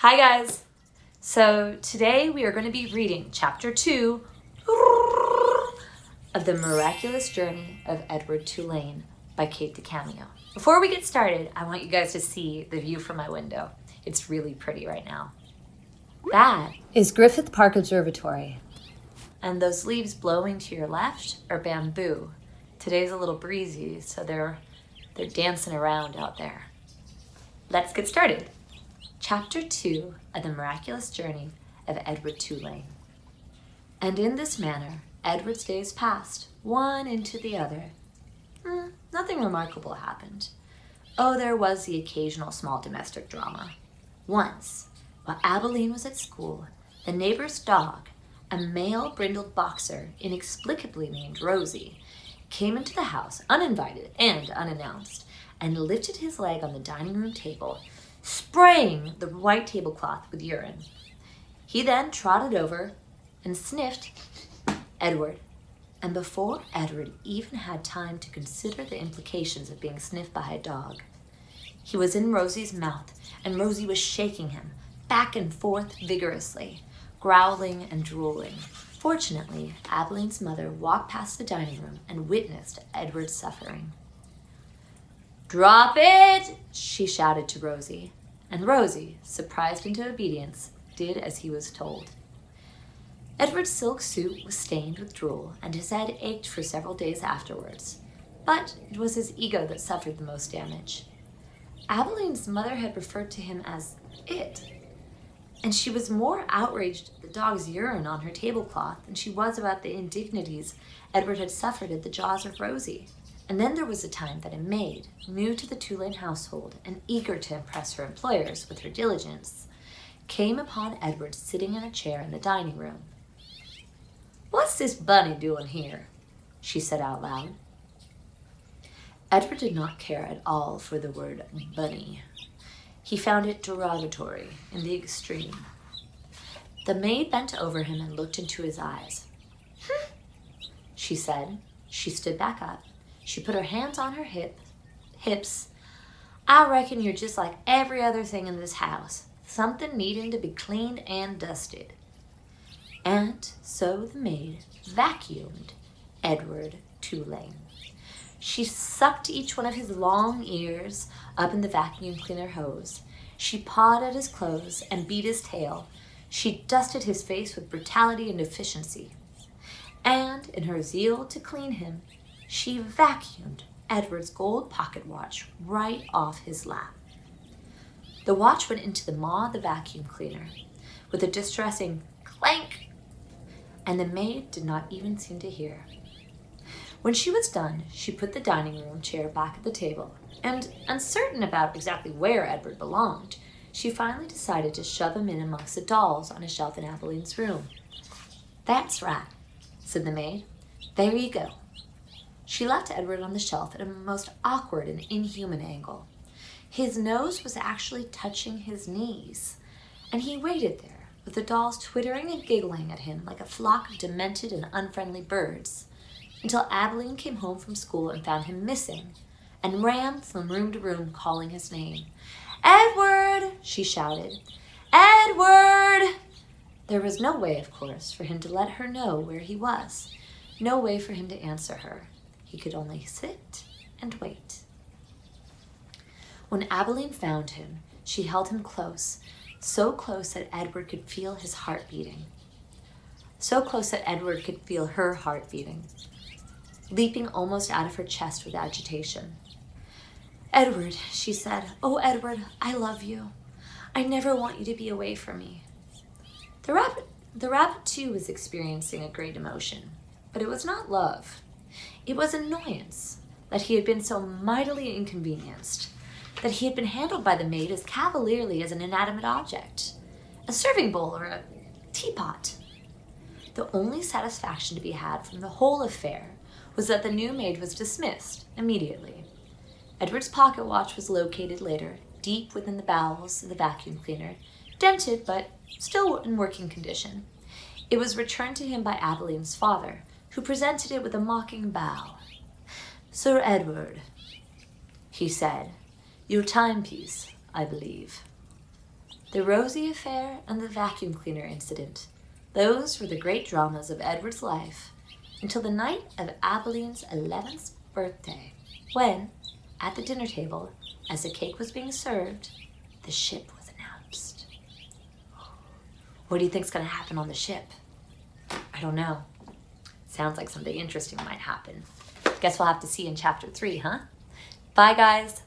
Hi guys! So today we are going to be reading chapter 2 of The Miraculous Journey of Edward Tulane by Kate DiCamillo. Before we get started, I want you guys to see the view from my window. It's really pretty right now. That is Griffith Park Observatory. And those leaves blowing to your left are bamboo. Today's a little breezy, so they're dancing around out there. Let's get started. Chapter 2 of The Miraculous Journey of Edward Tulane. And in this manner, Edward's days passed, one into the other. Nothing remarkable happened. Oh, there was the occasional small domestic drama. Once, while Abilene was at school, the neighbor's dog, a male brindled boxer inexplicably named Rosie, came into the house uninvited and unannounced and lifted his leg on the dining room table, spraying the white tablecloth with urine. He then trotted over and sniffed Edward, and before Edward even had time to consider the implications of being sniffed by a dog, he was in Rosie's mouth, and Rosie was shaking him back and forth vigorously, growling and drooling. Fortunately, Abilene's mother walked past the dining room and witnessed Edward's suffering. "Drop it!" she shouted to Rosie, and Rosie, surprised into obedience, did as he was told. Edward's silk suit was stained with drool, and his head ached for several days afterwards, but it was his ego that suffered the most damage. Abilene's mother had referred to him as "it," and she was more outraged at the dog's urine on her tablecloth than she was about the indignities Edward had suffered at the jaws of Rosie. And then there was a time that a maid, new to the Tulane household and eager to impress her employers with her diligence, came upon Edward sitting in a chair in the dining room. "What's this bunny doing here?" she said out loud. Edward did not care at all for the word bunny. He found it derogatory in the extreme. The maid bent over him and looked into his eyes. She said. She stood back up. She put her hands on her hips. "I reckon you're just like every other thing in this house, something needing to be cleaned and dusted." And so the maid vacuumed Edward Tulane. She sucked each one of his long ears up in the vacuum cleaner hose. She pawed at his clothes and beat his tail. She dusted his face with brutality and efficiency. And in her zeal to clean him, she vacuumed Edward's gold pocket watch right off his lap. The watch went into the maw of the vacuum cleaner with a distressing clank, and the maid did not even seem to hear. When she was done, she put the dining room chair back at the table, and, uncertain about exactly where Edward belonged, she finally decided to shove him in amongst the dolls on a shelf in Abilene's room. "That's right," said the maid. "There you go." She left Edward on the shelf at a most awkward and inhuman angle. His nose was actually touching his knees, and he waited there, with the dolls twittering and giggling at him like a flock of demented and unfriendly birds, until Abilene came home from school and found him missing, and ran from room to room calling his name. "Edward!" she shouted. "Edward!" There was no way, of course, for him to let her know where he was, no way for him to answer her. He could only sit and wait. When Abilene found him, she held him close, so close that Edward could feel his heart beating. So close that Edward could feel her heart beating, leaping almost out of her chest with agitation. "Edward," she said. "Oh, Edward, I love you. I never want you to be away from me." The rabbit too was experiencing a great emotion, but it was not love. It was annoyance that he had been so mightily inconvenienced, that he had been handled by the maid as cavalierly as an inanimate object, a serving bowl or a teapot. The only satisfaction to be had from the whole affair was that the new maid was dismissed immediately. Edward's pocket watch was located later, deep within the bowels of the vacuum cleaner, dented but still in working condition. It was returned to him by Abilene's father, who presented it with a mocking bow. "Sir Edward," he said, "your timepiece, I believe." the Rosie affair, and the vacuum cleaner incident. Those were the great dramas of Edward's life until the night of Abeline's 11th birthday, when, at the dinner table, as the cake was being served, the ship was announced. What do you think's going to happen on the ship? I don't know. Sounds like something interesting might happen. Guess we'll have to see in chapter 3, huh? Bye, guys.